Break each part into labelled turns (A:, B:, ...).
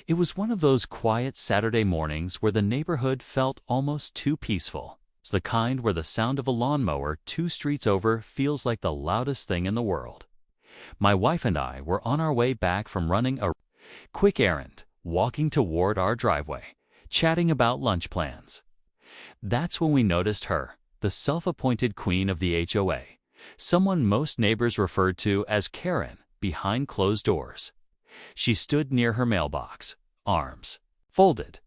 A: It was one of those quiet Saturday mornings where the neighborhood felt almost too peaceful. It's the kind where the sound of a lawnmower 2 streets over feels like the loudest thing in the world. My wife and I were on our way back from running a quick errand, walking toward our driveway, chatting about lunch plans. That's when we noticed her, the self-appointed queen of the HOA, someone most neighbors referred to as Karen, behind closed doors. She stood near her mailbox, arms folded,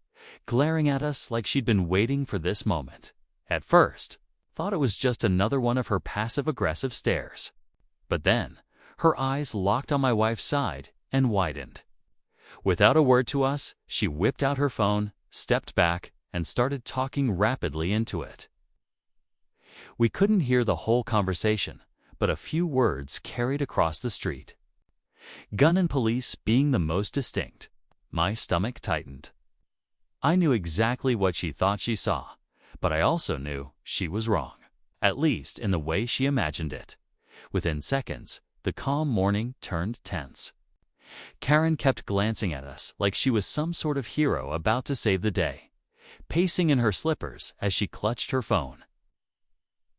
A: glaring at us like she'd been waiting for this moment. At first, thought it was just another one of her passive-aggressive stares. But then, her eyes locked on my wife's side and widened. Without a word to us, she whipped out her phone, stepped back, and started talking rapidly into it. We couldn't hear the whole conversation, but a few words carried across the street. Gun and police being the most distinct. My stomach tightened. I knew exactly what she thought she saw, but I also knew she was wrong, at least in the way she imagined it. Within seconds, the calm morning turned tense. Karen kept glancing at us like she was some sort of hero about to save the day, pacing in her slippers as she clutched her phone.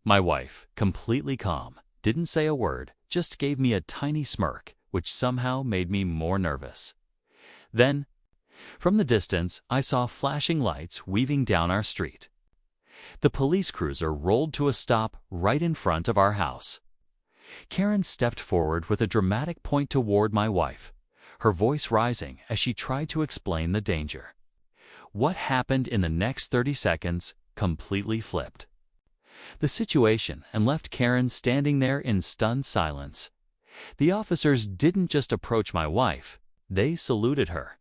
A: My wife, completely calm, didn't say a word, just gave me a tiny smirk, which somehow made me more nervous. Then, from the distance, I saw flashing lights weaving down our street. The police cruiser rolled to a stop right in front of our house. Karen stepped forward with a dramatic point toward my wife, her voice rising as she tried to explain the danger. What happened in the next 30 seconds completely flipped the situation and left Karen standing there in stunned silence. The officers didn't just approach my wife, they saluted her.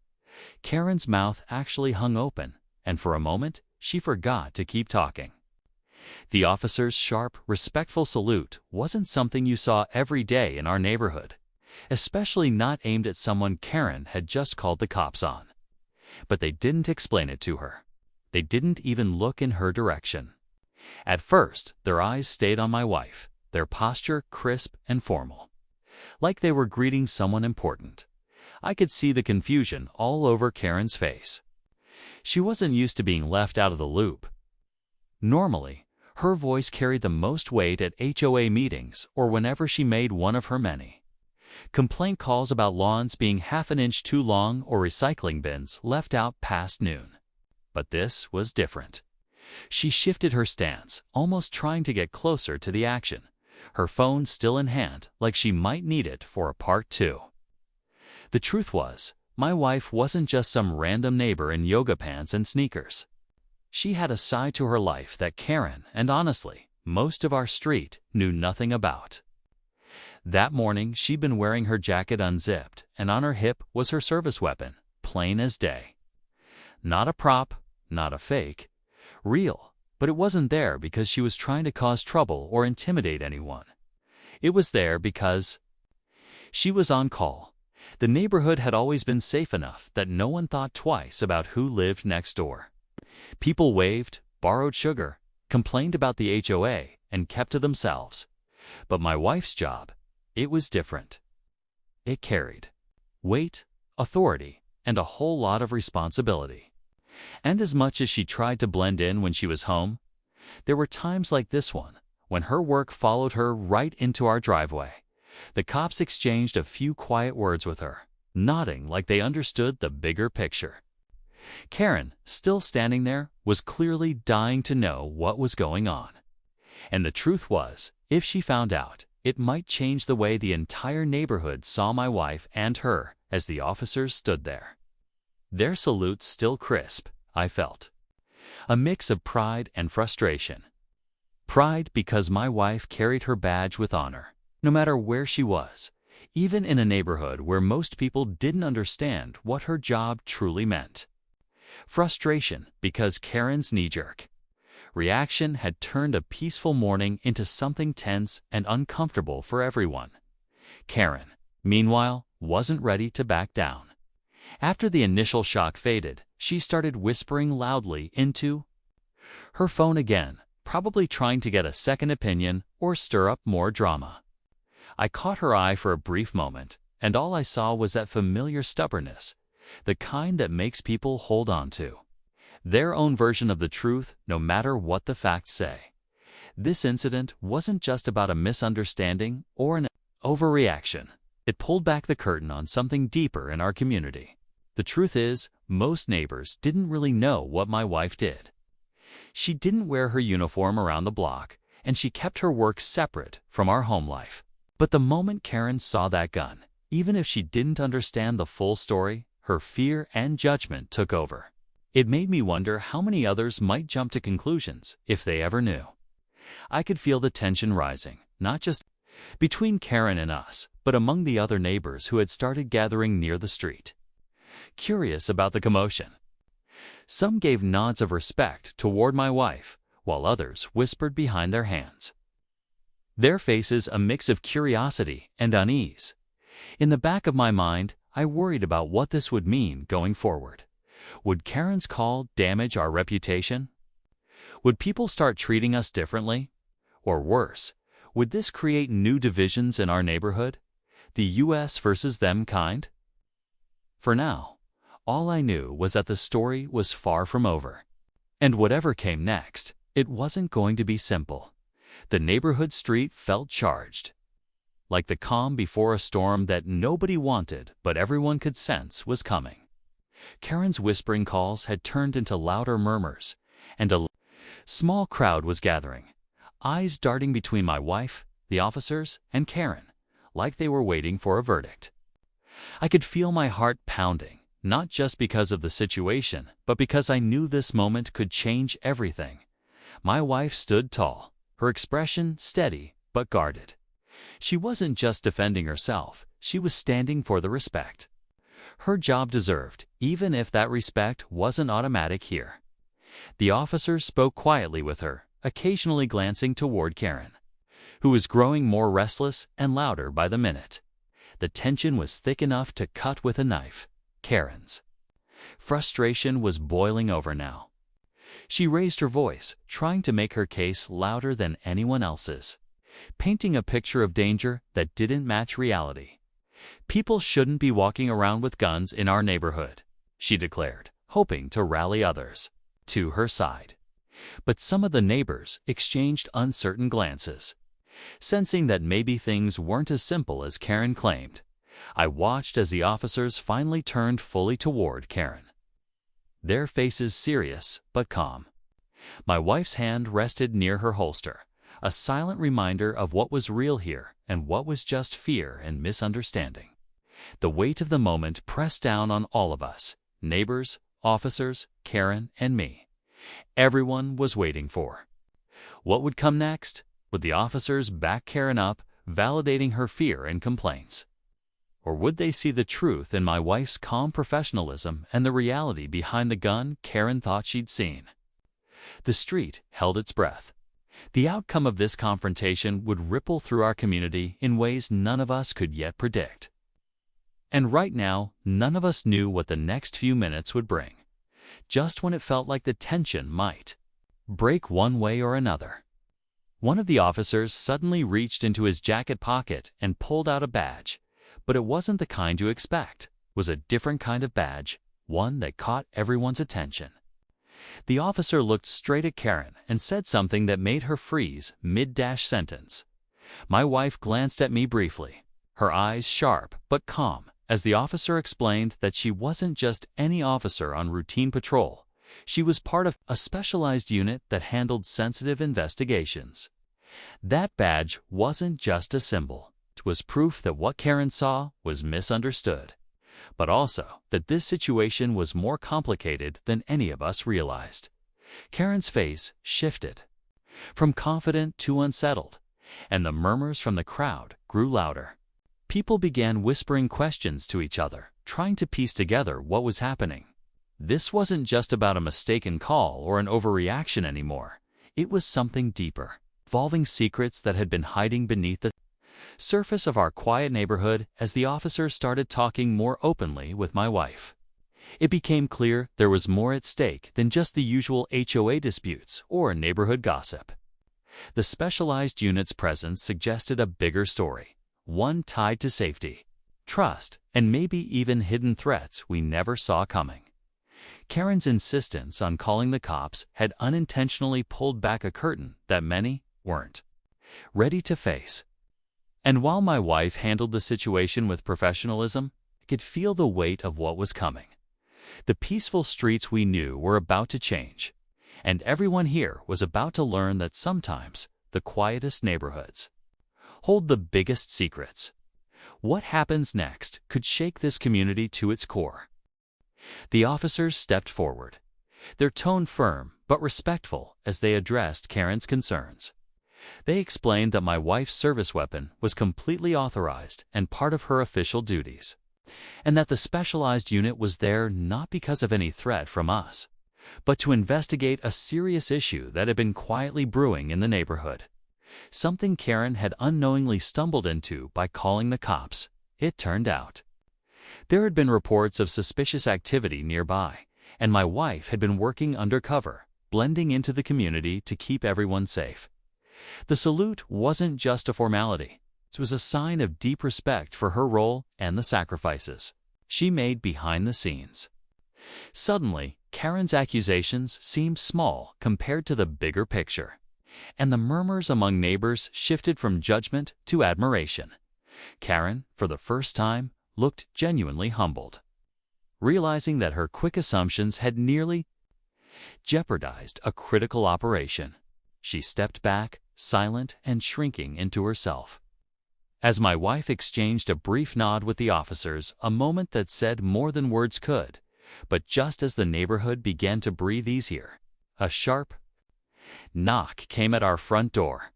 A: Karen's mouth actually hung open, and for a moment, she forgot to keep talking. The officer's sharp, respectful salute wasn't something you saw every day in our neighborhood, especially not aimed at someone Karen had just called the cops on. But they didn't explain it to her. They didn't even look in her direction. At first, their eyes stayed on my wife, their posture crisp and formal, like they were greeting someone important. I could see the confusion all over Karen's face. She wasn't used to being left out of the loop. Normally, her voice carried the most weight at HOA meetings or whenever she made one of her many complaint calls about lawns being half an inch too long or recycling bins left out past noon. But this was different. She shifted her stance, almost trying to get closer to the action, her phone still in hand like she might need it for a part 2. The truth was, my wife wasn't just some random neighbor in yoga pants and sneakers. She had a side to her life that Karen, and honestly, most of our street, knew nothing about. That morning, she'd been wearing her jacket unzipped, and on her hip was her service weapon, plain as day. Not a prop, not a fake. Real, but it wasn't there because she was trying to cause trouble or intimidate anyone. It was there because she was on call. The neighborhood had always been safe enough that no one thought twice about who lived next door. People waved, borrowed sugar, complained about the HOA, and kept to themselves. But my wife's job, it was different. It carried weight, authority, and a whole lot of responsibility. And as much as she tried to blend in when she was home, there were times like this one, when her work followed her right into our driveway. The cops exchanged a few quiet words with her, nodding like they understood the bigger picture. Karen, still standing there, was clearly dying to know what was going on. And the truth was, if she found out, it might change the way the entire neighborhood saw my wife and her as the officers stood there. Their salute still crisp, I felt. A mix of pride and frustration. Pride because my wife carried her badge with honor, no matter where she was, even in a neighborhood where most people didn't understand what her job truly meant. Frustration because Karen's knee-jerk reaction had turned a peaceful morning into something tense and uncomfortable for everyone. Karen, meanwhile, wasn't ready to back down. After the initial shock faded, she started whispering loudly into her phone again, probably trying to get a second opinion or stir up more drama. I caught her eye for a brief moment, and all I saw was that familiar stubbornness, the kind that makes people hold on to their own version of the truth, no matter what the facts say. This incident wasn't just about a misunderstanding or an overreaction. It pulled back the curtain on something deeper in our community. The truth is, most neighbors didn't really know what my wife did. She didn't wear her uniform around the block, and she kept her work separate from our home life. But the moment Karen saw that gun, even if she didn't understand the full story, her fear and judgment took over. It made me wonder how many others might jump to conclusions if they ever knew. I could feel the tension rising, not just between Karen and us, but among the other neighbors who had started gathering near the street, curious about the commotion. Some gave nods of respect toward my wife, while others whispered behind their hands, their faces a mix of curiosity and unease. In the back of my mind, I worried about what this would mean going forward. Would Karen's call damage our reputation? Would people start treating us differently? Or worse, would this create new divisions in our neighborhood? The US versus them kind? For now, all I knew was that the story was far from over. And whatever came next, it wasn't going to be simple. The neighborhood street felt charged, like the calm before a storm that nobody wanted but everyone could sense was coming. Karen's whispering calls had turned into louder murmurs, and a small crowd was gathering, eyes darting between my wife, the officers, and Karen, like they were waiting for a verdict. I could feel my heart pounding, not just because of the situation, but because I knew this moment could change everything. My wife stood tall, her expression steady but guarded. She wasn't just defending herself, she was standing for the respect her job deserved, even if that respect wasn't automatic here. The officers spoke quietly with her, occasionally glancing toward Karen, who was growing more restless and louder by the minute. The tension was thick enough to cut with a knife. Karen's frustration was boiling over now. She raised her voice, trying to make her case louder than anyone else's, painting a picture of danger that didn't match reality. People shouldn't be walking around with guns in our neighborhood, she declared, hoping to rally others to her side. But some of the neighbors exchanged uncertain glances, sensing that maybe things weren't as simple as Karen claimed. I watched as the officers finally turned fully toward Karen, their faces serious but calm. My wife's hand rested near her holster, a silent reminder of what was real here and what was just fear and misunderstanding. The weight of the moment pressed down on all of us, neighbors, officers, Karen, and me. Everyone was waiting for what would come next. Would the officers back Karen up, validating her fear and complaints? Or would they see the truth in my wife's calm professionalism and the reality behind the gun Karen thought she'd seen? The street held its breath. The outcome of this confrontation would ripple through our community in ways none of us could yet predict. And right now, none of us knew what the next few minutes would bring. Just when it felt like the tension might break one way or another, one of the officers suddenly reached into his jacket pocket and pulled out a badge. But it wasn't the kind you expect. It was a different kind of badge, one that caught everyone's attention. The officer looked straight at Karen and said something that made her freeze mid-sentence. My wife glanced at me briefly, her eyes sharp but calm, as the officer explained that she wasn't just any officer on routine patrol. She was part of a specialized unit that handled sensitive investigations. That badge wasn't just a symbol. It was proof that what Karen saw was misunderstood, but also that this situation was more complicated than any of us realized. Karen's face shifted from confident to unsettled, and the murmurs from the crowd grew louder. People began whispering questions to each other, trying to piece together what was happening. This wasn't just about a mistaken call or an overreaction anymore. It was something deeper, involving secrets that had been hiding beneath the surface of our quiet neighborhood. As the officer started talking more openly with my wife, it became clear there was more at stake than just the usual HOA disputes or neighborhood gossip. The specialized unit's presence suggested a bigger story, one tied to safety, trust, and maybe even hidden threats we never saw coming. Karen's insistence on calling the cops had unintentionally pulled back a curtain that many weren't ready to face. And while my wife handled the situation with professionalism, I could feel the weight of what was coming. The peaceful streets we knew were about to change, and everyone here was about to learn that sometimes the quietest neighborhoods hold the biggest secrets. What happens next could shake this community to its core. The officers stepped forward, their tone firm but respectful as they addressed Karen's concerns. They explained that my wife's service weapon was completely authorized and part of her official duties, and that the specialized unit was there not because of any threat from us, but to investigate a serious issue that had been quietly brewing in the neighborhood. Something Karen had unknowingly stumbled into by calling the cops, it turned out. There had been reports of suspicious activity nearby, and my wife had been working undercover, blending into the community to keep everyone safe. The salute wasn't just a formality. It was a sign of deep respect for her role and the sacrifices she made behind the scenes. Suddenly, Karen's accusations seemed small compared to the bigger picture, and the murmurs among neighbors shifted from judgment to admiration. Karen, for the first time, looked genuinely humbled, realizing that her quick assumptions had nearly jeopardized a critical operation. She stepped back, silent and shrinking into herself. As my wife exchanged a brief nod with the officers, a moment that said more than words could, but just as the neighborhood began to breathe easier, a sharp knock came at our front door.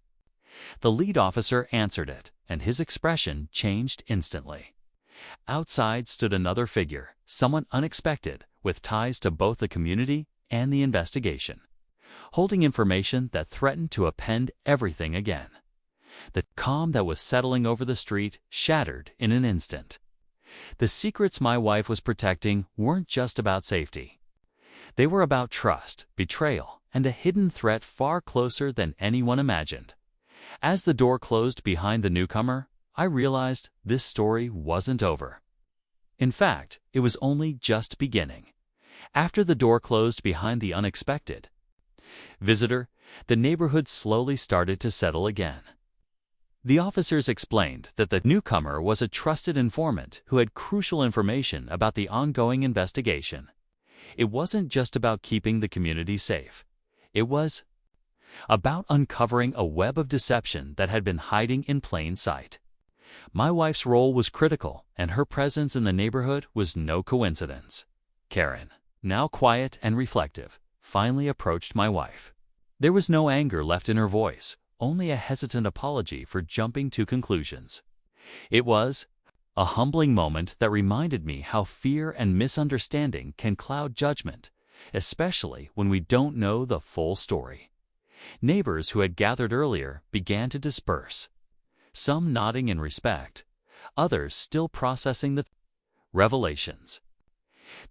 A: The lead officer answered it, and his expression changed instantly. Outside stood another figure, someone unexpected, with ties to both the community and the investigation, holding information that threatened to upend everything again. The calm that was settling over the street shattered in an instant. The secrets my wife was protecting weren't just about safety. They were about trust, betrayal, and a hidden threat far closer than anyone imagined. As the door closed behind the newcomer, I realized this story wasn't over. In fact, it was only just beginning. After the door closed behind the unexpected visitor, the neighborhood slowly started to settle again. The officers explained that the newcomer was a trusted informant who had crucial information about the ongoing investigation. It wasn't just about keeping the community safe. It was about uncovering a web of deception that had been hiding in plain sight. My wife's role was critical, and her presence in the neighborhood was no coincidence. Karen, now quiet and reflective, finally approached my wife. There was no anger left in her voice, only a hesitant apology for jumping to conclusions. It was a humbling moment that reminded me how fear and misunderstanding can cloud judgment, especially when we don't know the full story. Neighbors who had gathered earlier began to disperse, some nodding in respect, others still processing the revelations.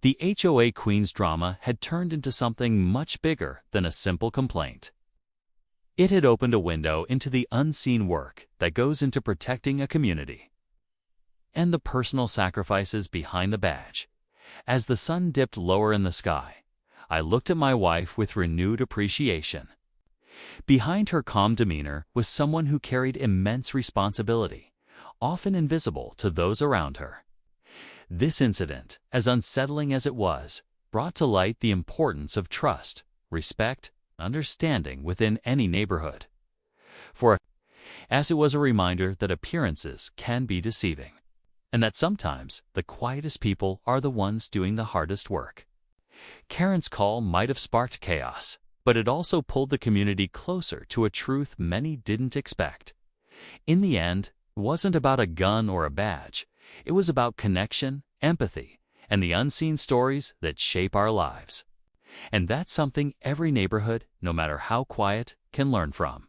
A: The HOA Queen's drama had turned into something much bigger than a simple complaint. It had opened a window into the unseen work that goes into protecting a community, and the personal sacrifices behind the badge. As the sun dipped lower in the sky, I looked at my wife with renewed appreciation. Behind her calm demeanor was someone who carried immense responsibility, often invisible to those around her. This incident, as unsettling as it was, brought to light the importance of trust, respect, and understanding within any neighborhood. As it was a reminder that appearances can be deceiving, and that sometimes the quietest people are the ones doing the hardest work. Karen's call might have sparked chaos, but it also pulled the community closer to a truth many didn't expect. In the end, it wasn't about a gun or a badge. It was about connection, empathy, and the unseen stories that shape our lives. And that's something every neighborhood, no matter how quiet, can learn from.